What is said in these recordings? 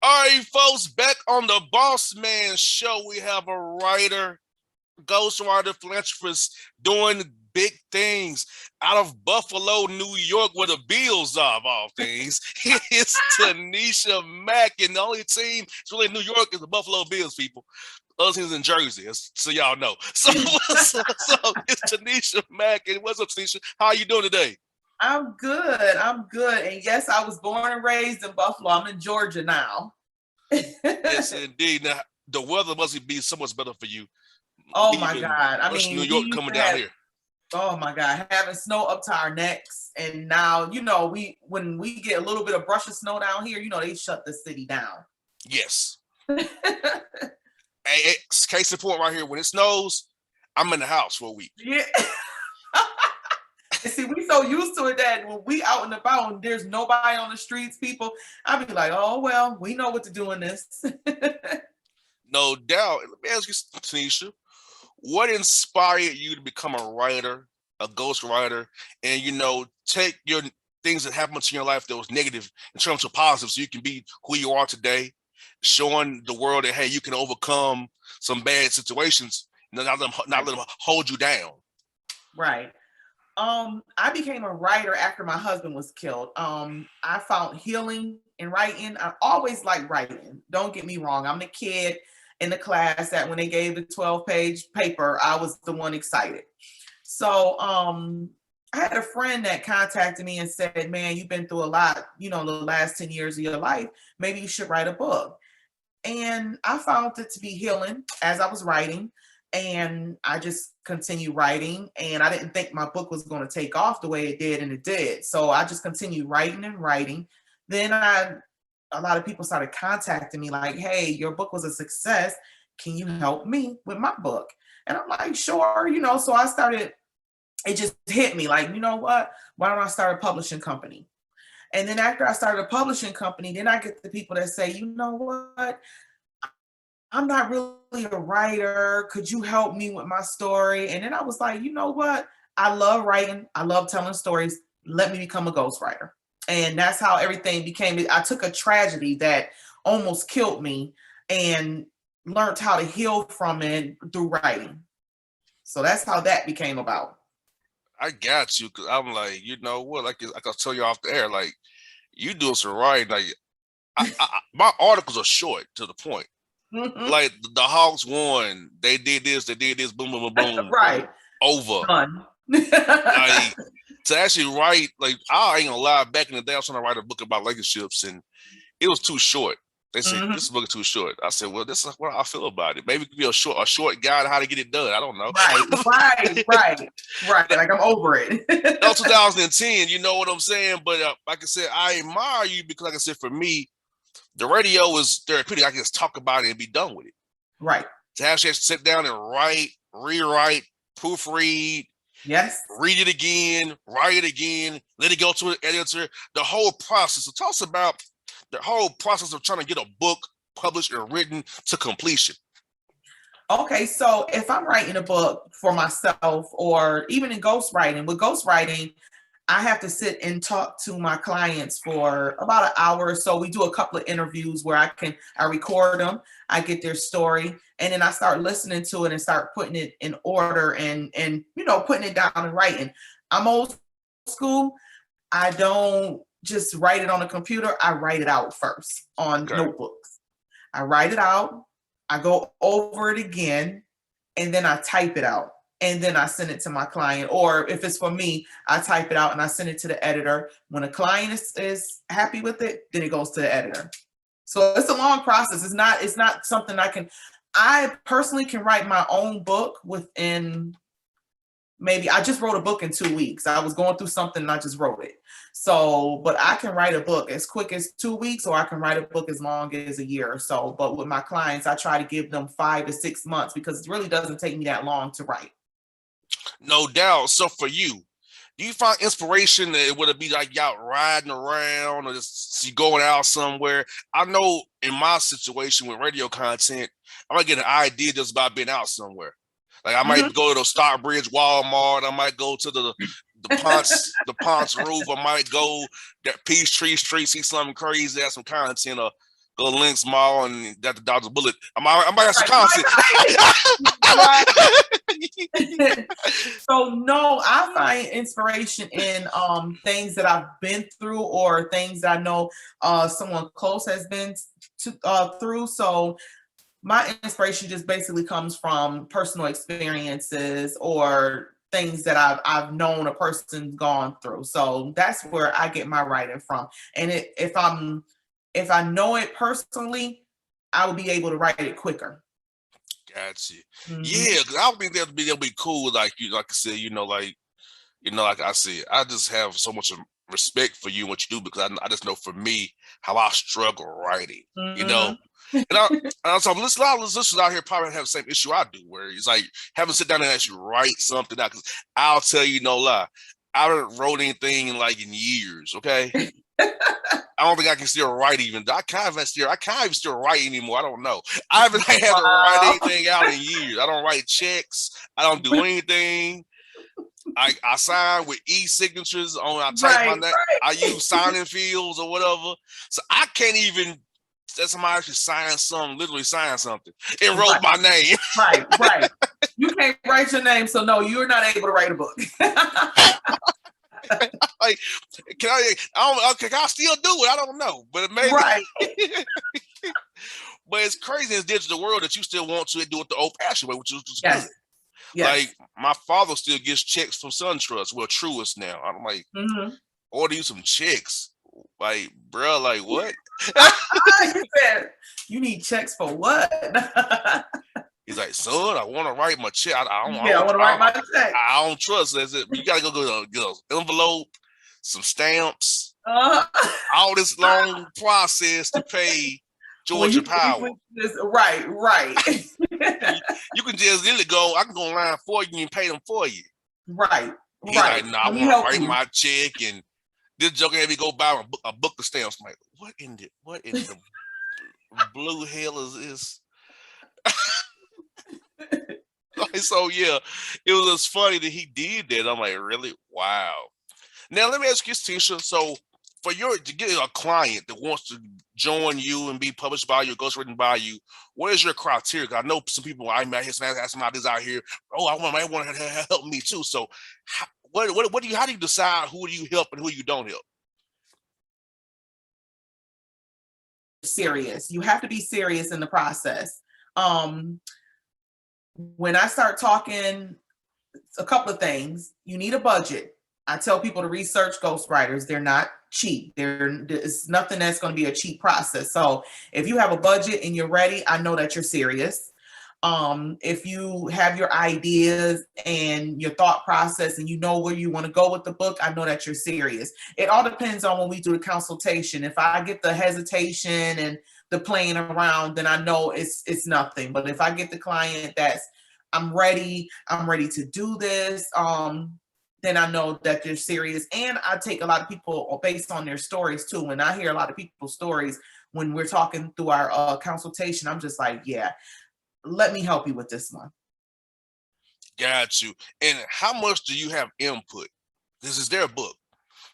All right, folks, back on the Bossman show, we have a writer, ghostwriter, philanthropist doing big things out of Buffalo, New York, where the Bills are, of all things. It's Tanisha Mackin. The only team that's really in New York is the Buffalo Bills, people. Other teams in Jersey, so y'all know. So it's Tanisha Mackin. What's up, Tanisha? How are you doing today? I'm good. I'm good. And yes, I was born and raised in Buffalo. I'm in Georgia now. Yes, indeed. Now, the weather must be so much better for you. Oh my Leaving God. I Western New mean, we York used coming to down have, here. oh my God, having snow up to our necks. And now, when we get a little bit of brush of snow down here, they shut the city down. Yes. Hey, case in point right here, when it snows, I'm in the house for a week. Yeah. And see, we so used to it that when we out and about and there's nobody on the streets, people, I'd be like, oh, well, we know what to do in this. No doubt. Let me ask you, Tanisha, what inspired you to become a writer, a ghostwriter, and take your things that happened to your life that was negative and turn them to positive, so you can be who you are today, showing the world that hey, you can overcome some bad situations, not let them hold you down. Right. I became a writer after my husband was killed. I found healing in writing. I always liked writing. Don't get me wrong. I'm the kid in the class that when they gave the 12-page paper, I was the one excited. So I had a friend that contacted me and said, man, you've been through a lot, the last 10 years of your life. Maybe you should write a book. And I found it to be healing as I was writing. And I just continued writing, and I didn't think my book was going to take off the way it did, and it did. So I just continued writing and writing. Then a lot of people started contacting me like, hey, your book was a success. Can you help me with my book? And I'm like, sure, so I started, it just hit me like, you know what? Why don't I start a publishing company? And then after I started a publishing company, then I get the people that say, you know what? I'm not really a writer. Could you help me with my story? And then I was like, you know what? I love writing. I love telling stories. Let me become a ghostwriter. And that's how everything became. I took a tragedy that almost killed me and learned how to heal from it through writing. So that's how that became about. I got you, because I'm like, you know what? Like I tell you off the air, like you doing some writing. Like my articles are short to the point. Mm-hmm. Like the Hawks won. They did this. Boom, boom, boom, boom. Right. Over. Done. Like to actually write, like I ain't gonna lie. Back in the day, I was trying to write a book about relationships, and it was too short. They said this book is too short. I said, well, this is what I feel about it. Maybe it could be a short guide on how to get it done. I don't know. Right. Like I'm over it. No, 2010. You know what I'm saying? But like I said, I admire you because, like I said, for me, the radio is therapeutic. I can just talk about it and be done with it. Right. To actually sit down and write, rewrite, proofread, yes, read it again, write it again, let it go to an editor, the whole process. So tell us about the whole process of trying to get a book published and written to completion. Okay, so if I'm writing a book for myself or even in ghostwriting, with ghostwriting, I have to sit and talk to my clients for about an hour or so. We do a couple of interviews where I record them, I get their story, and then I start listening to it and start putting it in order and putting it down and writing. I'm old school. I don't just write it on a computer. I write it out first on notebooks. I write it out. I go over it again, and then I type it out. And then I send it to my client. Or if it's for me, I type it out and I send it to the editor. When a client is happy with it, then it goes to the editor. So it's a long process. It's not something I personally can write my own book within maybe, I just wrote a book in 2 weeks. I was going through something and I just wrote it. So, but I can write a book as quick as 2 weeks, or I can write a book as long as a year or so. But with my clients, I try to give them 5 to 6 months because it really doesn't take me that long to write. No doubt. So for you, do you find inspiration that would it be like y'all riding around or just you going out somewhere? I know in my situation with radio content, I might get an idea just about being out somewhere. Like I might go to the Stockbridge Walmart. I might go to the Ponce roof. I might go that Peachtree Street, see something crazy, have some content. Or go to Lynx Mall and got the dodge a bullet. I might have some Right. concept. Right. So no, I find inspiration in things that I've been through or things that I know someone close has been through. So my inspiration just basically comes from personal experiences or things that I've known a person's gone through. So that's where I get my writing from. And if I know it personally, I will be able to write it quicker. Gotcha. Mm-hmm. Yeah, because I would think that'd be cool. Like like I said, like I said, I just have so much respect for you and what you do because I just know for me how I struggle writing. You know, Mm-hmm. and so a lot of listeners out here probably have the same issue I do, where it's like having to sit down and actually write something out. Because I'll tell you no lie, I haven't wrote anything in years. Okay. I don't think I can still write even. I can't even still write anymore. I don't know. I haven't had to write Wow. anything out in years. I don't write checks. I don't do anything. I sign with e-signatures on. I type my Right, name. I use signing fields or whatever. So I can't even. That somebody actually literally sign something. It wrote right, my name. right. You can't write your name, so no, you're not able to write a book. Like, can I? Can I still do it? I don't know, but maybe. Right. But it's crazy in this digital world that you still want to do it the old-fashioned way, which is Yes. good. Yes. Like my father still gets checks from SunTrust. Well, Truist now. I'm like, order you some checks. Like, bro, like what? You said you need checks for what? He's like, son, I want to write my check. I want to write my check. I don't trust it. You got to go get an envelope, some stamps, all this long process to pay Georgia Power. Right. You can just really go. I can go online for you and pay them for you. Right. He's like, no, I want to write my check, and this joker had me go buy a book of stamps. I'm like, what in the blue hell is this? So yeah, it was just funny that he did that. I'm like, really? Wow. Now let me ask you, Tisha. So to get a client that wants to join you and be published by you, ghostwritten by you, what is your criteria? I know some people I might hear some ideas out here. Oh, I might want to help me too. So how do you decide who do you help and who you don't help? Serious. You have to be serious in the process. When I start talking, a couple of things. You need a budget. I tell people to research ghostwriters. They're not cheap. It's nothing that's going to be a cheap process. So if you have a budget and you're ready, I know that you're serious. If you have your ideas and your thought process and you know where you want to go with the book, I know that you're serious. It all depends on when we do the consultation. If I get the hesitation and the playing around, then I know it's nothing. But if I get the client that's I'm ready to do this, then I know that they're serious. And I take a lot of people based on their stories too. When I hear a lot of people's stories when we're talking through our consultation, I'm just like, yeah, let me help you with this one. Got you. And how much do you have input? This is their book.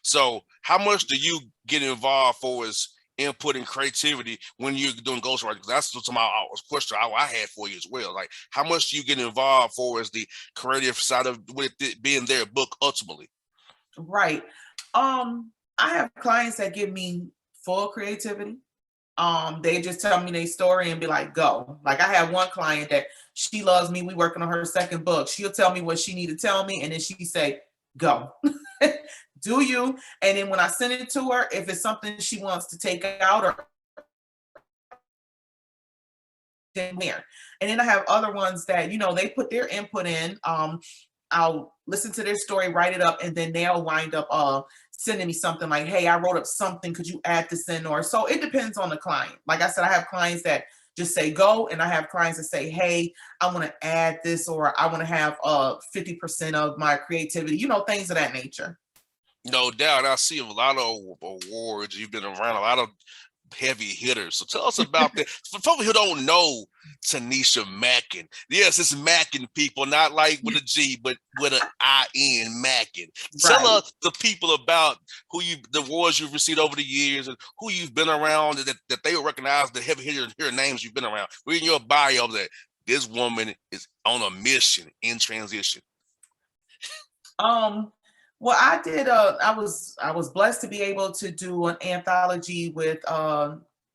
So how much do you get involved for as input and creativity when you're doing ghostwriting? Because that's what my question I had for you as well. Like, how much do you get involved for as the creative side of with it being their book ultimately? Right. I have clients that give me full creativity. They just tell me their story and be like, go. Like I have one client that she loves me. We working on her second book. She'll tell me what she need to tell me, and then she say, go. Do you? And then when I send it to her, if it's something she wants to take out or there. And then I have other ones that, they put their input in. I'll listen to their story, write it up, and then they'll wind up sending me something like, hey, I wrote up something. Could you add this in? Or so it depends on the client. Like I said, I have clients that just say go, and I have clients that say, hey, I want to add this, or I want to have 50% of my creativity, things of that nature. No doubt. I see a lot of awards. You've been around a lot of heavy hitters. So tell us about that. For folks who don't know Tanisha Mackin. Yes, it's Mackin, people, not like with a G, but with an I-N, Mackin. Tell Right. us the people about the awards you've received over the years and who you've been around that they will recognize the heavy hitter names you've been around. Reading your bio that this woman is on a mission in transition. Well, I was blessed to be able to do an anthology with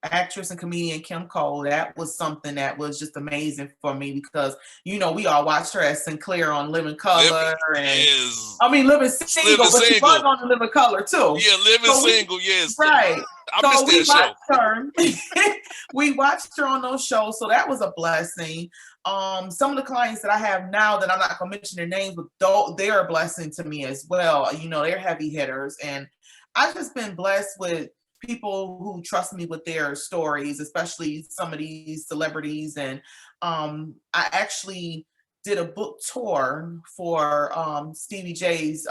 actress and comedian Kim Cole. That was something that was just amazing for me because we all watched her as Sinclair on Living Color, and Yes. I mean Living Single, Living but she was Single. on the Living Color too. Yeah, Living So Single, yes. right. I So missed we that show. watched her. We watched her on those shows, so that was a blessing. Some of the clients that I have now that I'm not gonna mention their names, but they're a blessing to me as well. They're heavy hitters, and I've just been blessed with people who trust me with their stories, especially some of these celebrities. And I actually did a book tour for Stevie J's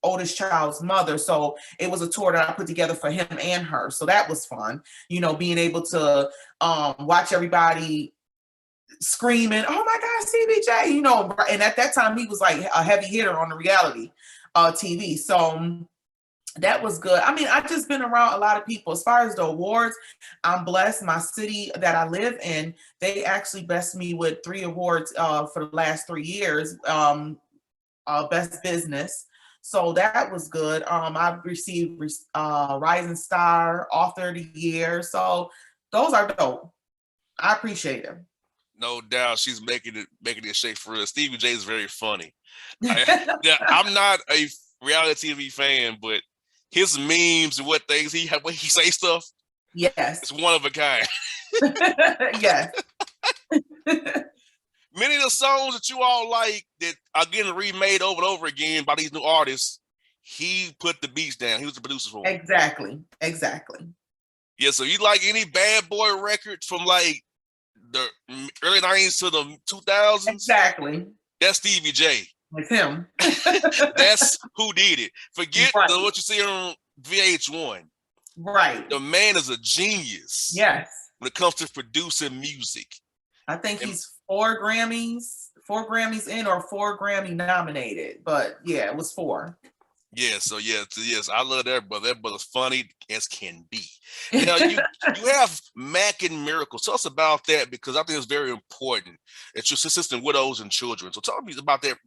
oldest child's mother. So it was a tour that I put together for him and her. So that was fun, being able to watch everybody screaming, "Oh my God, CBJ!" And at that time he was like a heavy hitter on the reality TV. So that was good. I mean, I've just been around a lot of people. As far as the awards, I'm blessed. My city that I live in, they actually blessed me with 3 awards for the last 3 years. Best business. So that was good. I've received Rising Star, Author of the Year. So those are dope. I appreciate them. No doubt, she's making it shake for us. Stevie J is very funny. I'm not a reality TV fan, but his memes and what he say stuff, Yes. it's one of a kind. Yes. Many of the songs that you all like that are getting remade over and over again by these new artists, he put the beats down. He was the producer for them. Exactly. Yeah, so you like any Bad Boy records from like the early 90s to the 2000s? Exactly. That's Stevie J. It's him. That's who did it. Forget Right. what you see on VH1. Right. The man is a genius. Yes. When it comes to producing music. I think he's 4 Grammys in or 4 Grammy nominated. But yeah, it was 4. Yeah, so yes, I love that brother. That brother's funny as can be. Now you have Mac and Miracle. Tell us about that because I think it's very important. It's your assisting widows and children. So tell me about that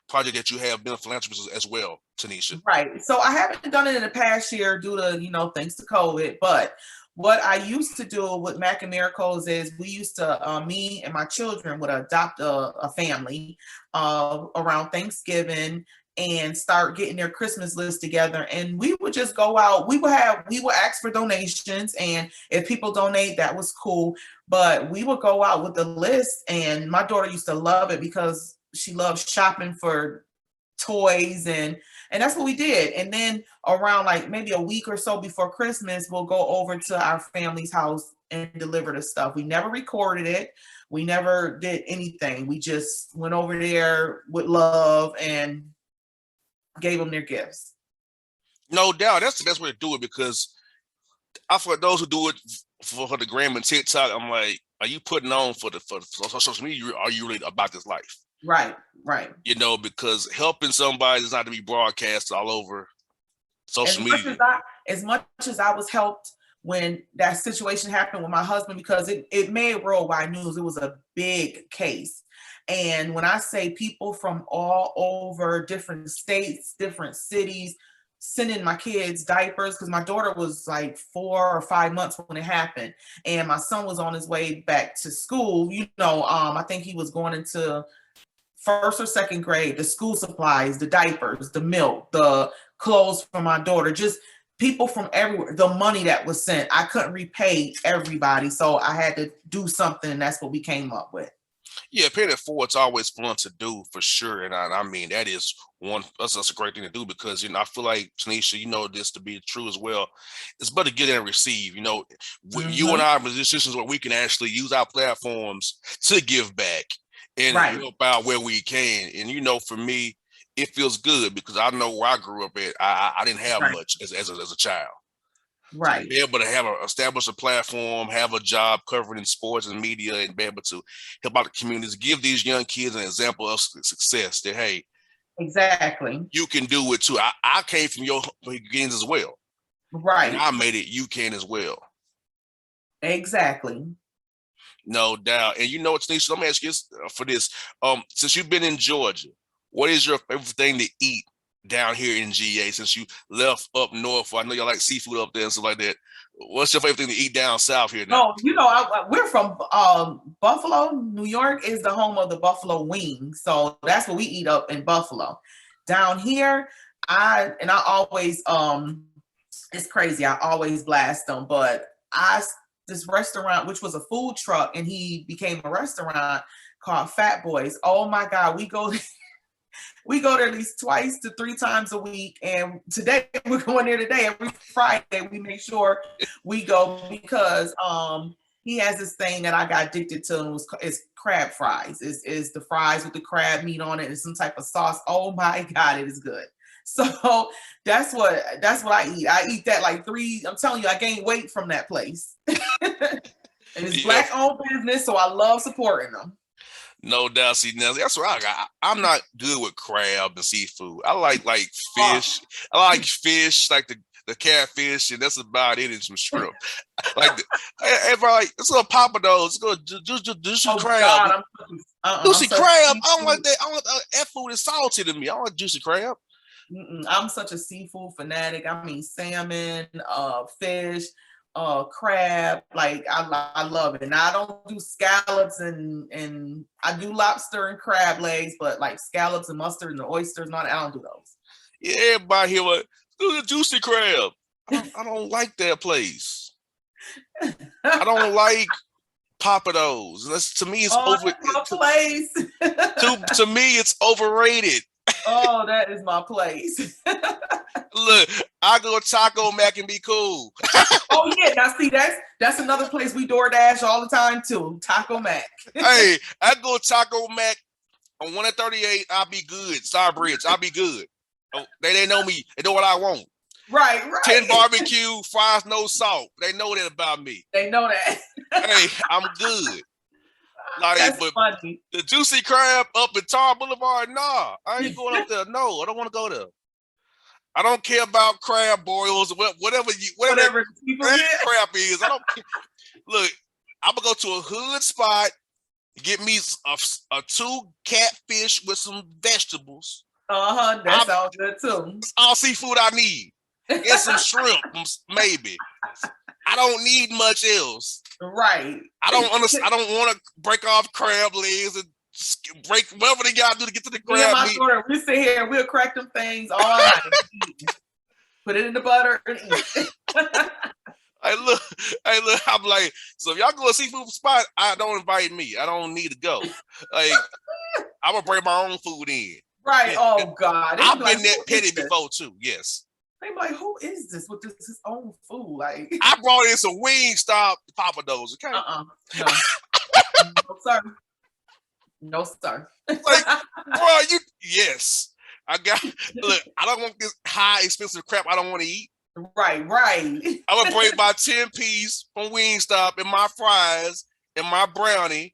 project that you have been a philanthropist as well, Tanisha. Right. So I haven't done it in the past year due to thanks to COVID. But what I used to do with Mac and Miracles is we used to me and my children would adopt a family around Thanksgiving and start getting their Christmas list together. And we would just go out. We would ask for donations. And if people donate, that was cool. But we would go out with the list. And my daughter used to love it because she loves shopping for toys and that's what we did. And then around like maybe a week or so before Christmas, we'll go over to our family's house and deliver the stuff. We never recorded it. We never did anything. We just went over there with love and gave them their gifts. No doubt. That's the best way to do it because I feel like those who do it for the gram and TikTok, I'm like, are you putting on for social media? Are you really about this life? Right. Because helping somebody does not to be broadcast all over social media. As much as I was helped when that situation happened with my husband, because it made worldwide news. It was a big case. And when I say people from all over different states, different cities, sending my kids diapers, because my daughter was like 4 or 5 months when it happened. And my son was on his way back to school. I think he was going into 1st or 2nd grade, the school supplies, the diapers, the milk, the clothes for my daughter, just people from everywhere, the money that was sent. I couldn't repay everybody. So I had to do something. And that's what we came up with. Yeah, paying it forward's always fun to do for sure. And I mean, that's a great thing to do because, I feel like, Tanisha, this to be true as well. It's better to get and receive, Mm-hmm. You and I are positions where we can actually use our platforms to give back and help out where we can. And, for me, it feels good because I know where I grew up at. I didn't have much as a child. to Right. be able to establish a platform, have a job covering in sports and media, and be able to help out the communities, give these young kids an example of success. That hey, Exactly. you can do it too. I came from your beginnings as well, and Right. I made it. You can as well. Exactly. No doubt. And you know what, Tanisha, let me ask you this, for this. Since you've been in Georgia, what is your favorite thing to eat down here in GA since you left up north? I know y'all like seafood up there and stuff like that. What's your favorite thing to eat down south here now? No, we're from Buffalo. New York is the home of the buffalo wings, so that's what we eat up in Buffalo. Down here, I always it's crazy. I always blast them, but this restaurant, which was a food truck, and he became a restaurant called Fat Boys. Oh my God, we go we go there at least 2 to 3 times a week. And today we're going there today. Every Friday we make sure we go because he has this thing that I got addicted to, and it's crab fries. Is the fries with the crab meat on it and some type of sauce. Oh my God, it is good. So that's what I eat. I eat that like 3. I'm telling you, I gained weight from that place. And it's Yeah, Black owned business, so I love supporting them. no doubt. See, now that's what I got. I'm not good with crab and seafood. I like fish. I like fish, like the catfish, and that's about it. And some shrimp. Like if I like, let's go Papa Do's. Let's go juicy Oh crab. God, Juicy crab. I don't like that. I want that food is salty to me. I don't like juicy crab. I'm such a seafood fanatic. I mean, salmon, fish, crab. Like I love it. And I don't do scallops and I do lobster and crab legs, but like scallops and mustard and the oysters and all that, I don't do those. Yeah, everybody here was do the juicy crab. I don't like that place. I don't like Papa Do's. That's, to me, it's over. My place. To me, it's overrated. Oh, that is my place. Look, I go Taco Mac and be cool. Oh yeah, now see that's another place we DoorDash all the time too. Taco Mac. Hey, I go Taco Mac on 138. I'll be good. Starbridge, I'll be good. Oh, they know me. They know what I want. Right. 10 barbecue, fries, no salt. They know that about me. They know that. Hey, I'm good. Like, that's but funny. the juicy crab up at Tar Boulevard, nah, I ain't going up there. No, I don't want to go there. I don't care about crab boils, whatever crap is. I don't care. Look, I'm gonna go to a hood spot, get me a 2 catfish with some vegetables. That sounds good too. It's all seafood I need, and some shrimp, maybe. I don't need much else. Right. I don't want to break off crab legs and break whatever they gotta do to get to the crab meat. Daughter, we sit here, we'll crack them things all night. Put it in the butter and eat. Hey, look, I'm like, so if y'all go to a seafood spot, don't invite me. I don't need to go. Like, I'm gonna bring my own food in. Right. Oh God. I've been that petty before too. Yes. They be like, who is this with his own food? Like, I brought in some Wingstop Papa Do's. Okay. No. No, sir. No, sir. Like, bro, yes. Look, I don't want this high expensive crap I don't want to eat. Right. I'm gonna bring my 10-piece from Wingstop and my fries and my brownie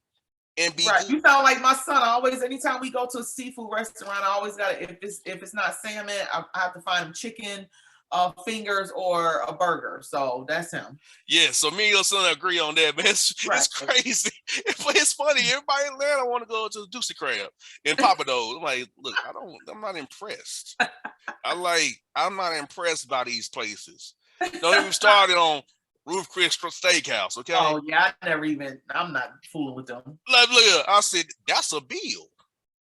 and be right. Good. You sound like my son. Anytime we go to a seafood restaurant, I always gotta, if it's not salmon, I have to find him chicken fingers or a burger. So that's him. Yeah, so me and your son agree on that, man. It's crazy. But it's funny. Everybody in Atlanta want to go to the Juicy Crab and Papa Do's. I'm like, look, I'm not impressed. I'm not impressed by these places. Don't even start it on Ruth Chris Steakhouse, okay? Oh yeah, I'm not fooling with them. Look, I said, that's a bill.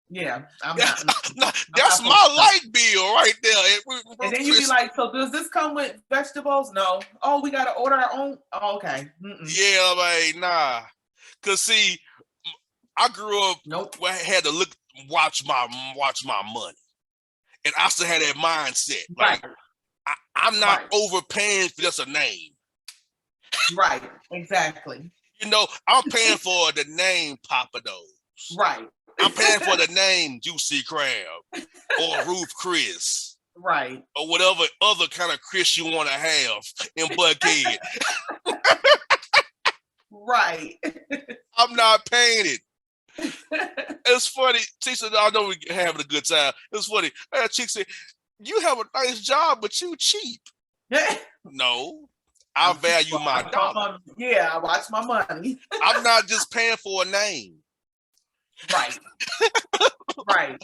Yeah, that's my light bill right there. And then you be like, so does this come with vegetables? No. Oh, we gotta order our own. Oh, okay. Yeah, like nah. Cause see, I grew up. Nope. Where I had to watch my money, and I still had that mindset. Like, right. I'm not overpaying for just a name. Right. Exactly. You know, I'm paying for the name Papa Do's. Right. I'm paying for the name Juicy Crab or Ruth Chris. Right. or whatever other kind of Chris you want to have in Buckhead. Right. I'm not paying it. It's funny. She said, I know we're having a good time. It's funny. That chick said, you have a nice job, but you cheap. No, I value my dollar. Yeah, I watch my money. I'm not just paying for a name. Right. Right.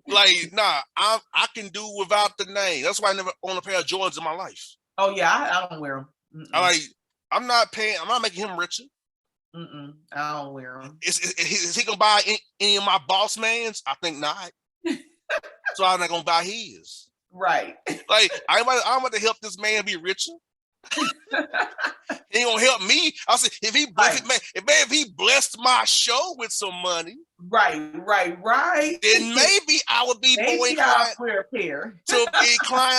Like, nah, I can do without the name. That's why I never own a pair of Jordans in my life. Oh yeah, I don't wear them. I'm not making him richer. I don't wear them. Is he gonna buy any of my Bossmans? I think not. So I'm not gonna buy his. Right. Like, I'm about to help this man be richer. He ain't gonna help me. I said, if he blessed my show with some money, right. then maybe I would be more inclined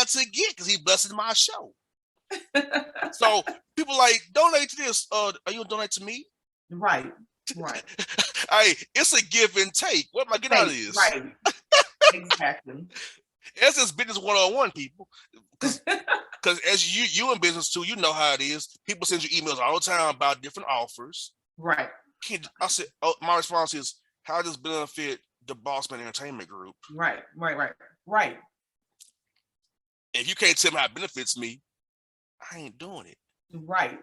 to get, because he blessed my show. So people like, donate to this. Are you gonna donate to me? Right. Hey, it's a give and take. What am I getting out of this? Right. Exactly. It's just business 101, people. Because as you in business too, you know how it is. People send you emails all the time about different offers. Right. I said, my response is, how does this benefit the Bossman Entertainment Group? Right. If you can't tell me how it benefits me, I ain't doing it. Right.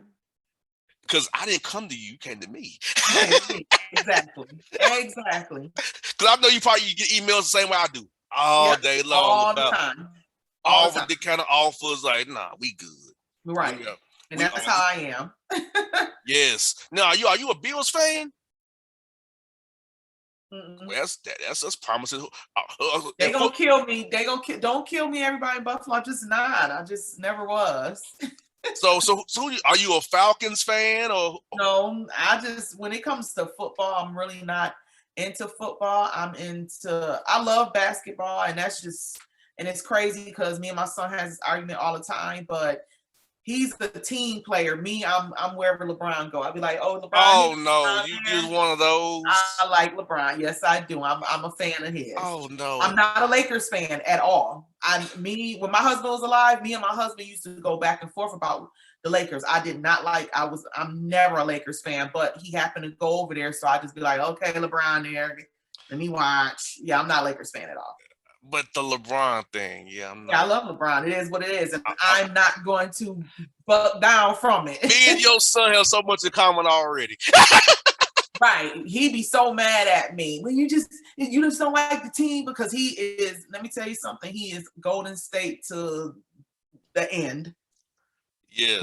Because I didn't come to you, you came to me. Exactly. Because I know you probably get emails the same way I do. All day long. All the time. All the kind of offers, like, nah, we good. Right. And that's how I am. Yes. Now, are you a Bills fan? Well, that's promising. They gonna kill me. Don't kill me, everybody in Buffalo. I'm just not. I just never was. So are you a Falcons fan or? No, when it comes to football, I'm really not into football. I love basketball, and it's crazy because me and my son has this argument all the time, but he's the team player. Me, I'm wherever LeBron go. I'll be like, oh, LeBron. Oh no, you just one of those. I like LeBron. Yes, I do. I'm a fan of his. Oh no, I'm not a Lakers fan at all. When my husband was alive, me and my husband used to go back and forth about the Lakers. I did not like. I'm never a Lakers fan, but he happened to go over there, so I just be like, okay, LeBron there. Let me watch. Yeah, I'm not a Lakers fan at all. But the LeBron thing, yeah, I'm not. Yeah, I love LeBron. It is what it is, and I'm not going to buck down from it. Me and your son have so much in common already. Right. He'd be so mad at me. Well, you just don't like the team, because he is, let me tell you something, he is Golden State to the end. Yes.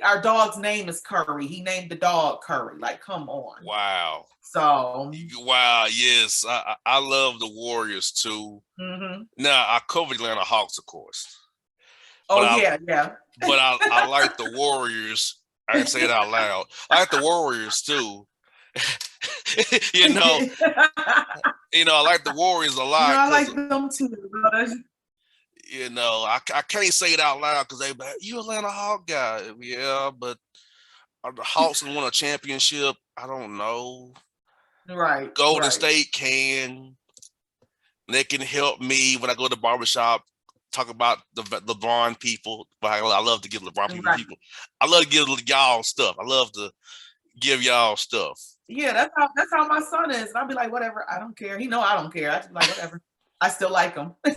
Our dog's name is Curry. He named the dog Curry. Like, come on. Wow. So. Wow, yes. I love the Warriors too. Mm-hmm. Now, I cover the Atlanta Hawks, of course. Yeah. But I like the Warriors. I can say it out loud. I like the Warriors too. I like the Warriors a lot. I like them too. I can't say it out loud because you Atlanta Hawk guy. Yeah, but the Hawks have won a championship. I don't know. Right. Golden State can. They can help me when I go to the barbershop, talk about the LeBron people. I love to give LeBron people. I love to give y'all stuff. I love to give y'all stuff. Yeah, that's how my son is. And I'll be like, whatever, I don't care. He know I don't care. I just be like, whatever. I still like him. It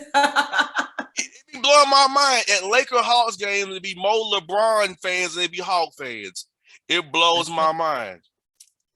be blowing my mind. At Laker Hawks games, it'd be more LeBron fans than it'd be Hawk fans. It blows my mind.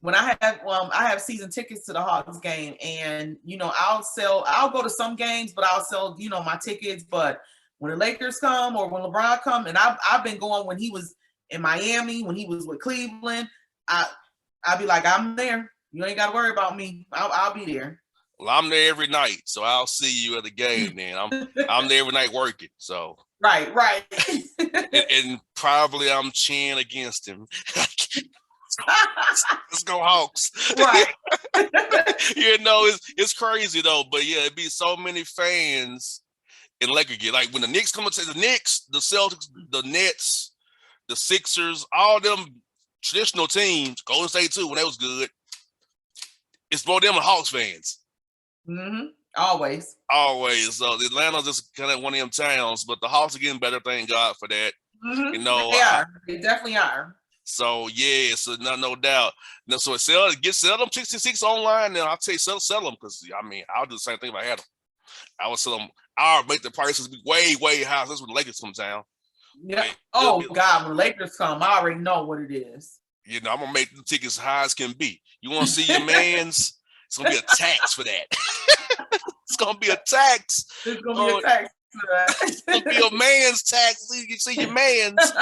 When I have season tickets to the Hawks game, and I'll go to some games, but I'll sell my tickets. But when the Lakers come or when LeBron come, and I've been going when he was in Miami, when he was with Cleveland, I'll be like, I'm there. You ain't got to worry about me. I'll be there. Well, I'm there every night, so I'll see you at the game. Then I'm there every night working. So right. and probably I'm cheering against him. Let's go Hawks. Right. It's crazy though. But yeah, it'd be so many fans in Laker gear. Like when the Knicks come to the Knicks, the Celtics, the Nets, the Sixers, all them traditional teams, Golden State too, when they was good. It's more them and Hawks fans. Mm-hmm. Always. Always. So Atlanta's just kind of one of them towns, but the Hawks are getting better. Thank God for that. You know, They are. They definitely are. so yeah, so no doubt. No, so sell them 66 online. Then I'll tell you sell them because I mean I'll do the same thing if I had them. I would sell them. I'll make the prices be way high. That's when the Lakers come down. Yeah. It'll Oh be, God, when Lakers come, I already know what it is. you know, I'm gonna make the tickets high as can be. You want to see your man's? It's gonna be a tax for that. It's gonna be a tax. There's gonna be a tax for It's gonna be a man's tax. You see your man's.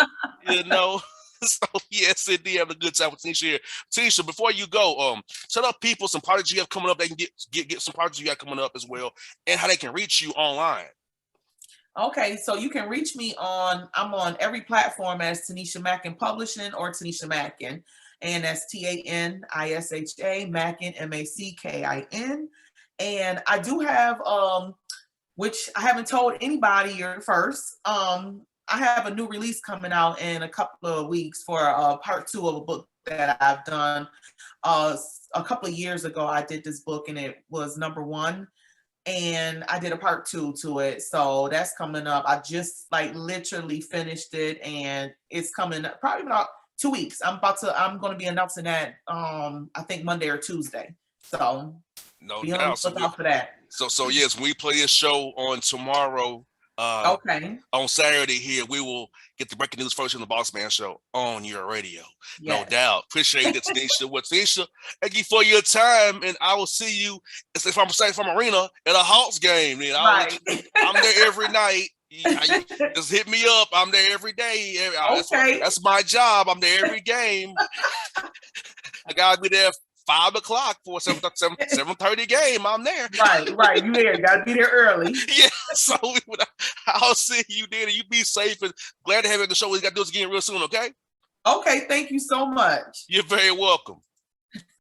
You know. So yes, indeed, have a good time with Tanisha here. Tanisha, before you go, tell up people some projects you have coming up. They can get some projects you got coming up as well, and how they can reach you online. Okay, so you can reach me I'm on every platform as Tanisha Mackin Publishing or Tanisha Mackin, and that's Tanisha Mackin Mackin. And I do have which I haven't told anybody, you're the first. I have a new release coming out in a couple of weeks for part 2 of a book that I've done. A couple of years ago, I did this book and it was #1. And I did a part 2 to it. So that's coming up. I just like literally finished it and it's coming up probably about 2 weeks. I'm going to be announcing that I think Monday or Tuesday. So No be on doubt. the lookout for that. So yes, we play a show on tomorrow. Okay. On Saturday here, we will get the breaking news first in the Bossman Show on your radio. Yes. No doubt. Appreciate it, Tanisha. Well, Tanisha, thank you for your time, and I will see you from Arena at a Hawks game. And Right. I'm there every night. Just hit me up. I'm there every day. Okay. That's my job. I'm there every game. I gotta be there 5 o'clock for 7:30 game. I'm there. Right. You there. You gotta be there early. Yeah. So I'll see you there. You be safe and glad to have you on the show. We got to do this again real soon, okay? Okay, thank you so much. You're very welcome.